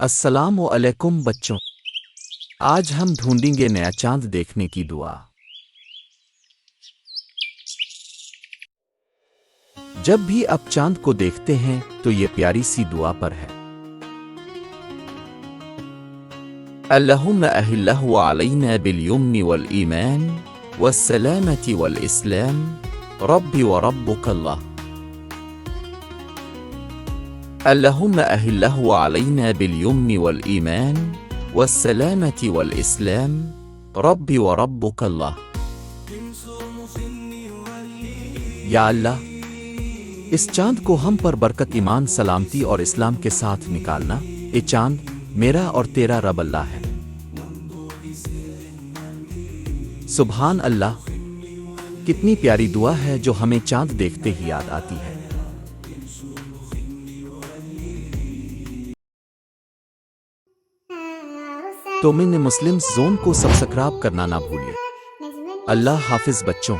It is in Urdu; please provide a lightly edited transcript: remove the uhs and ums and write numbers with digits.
السلام علیکم بچوں، آج ہم ڈھونڈیں گے نیا چاند دیکھنے کی دعا۔ جب بھی آپ چاند کو دیکھتے ہیں تو یہ پیاری سی دعا پر ہے۔ اللہم اہلہ علینا بالیمن والایمان والسلامۃ والاسلام ربی وربک اللہ۔ اللہم اہلہ علینا بالیمن والایمان والسلامۃ والاسلام ربی وربک اللہ۔ یا اللہ، اس چاند کو ہم پر برکت، ایمان، سلامتی اور اسلام کے ساتھ نکالنا۔ یہ چاند میرا اور تیرا رب اللہ ہے۔ سبحان اللہ، کتنی پیاری دعا ہے جو ہمیں چاند دیکھتے ہی یاد آتی ہے۔ تو من مسلم زون کو سبسکرائب کرنا نہ بھولیے۔ اللہ حافظ بچوں۔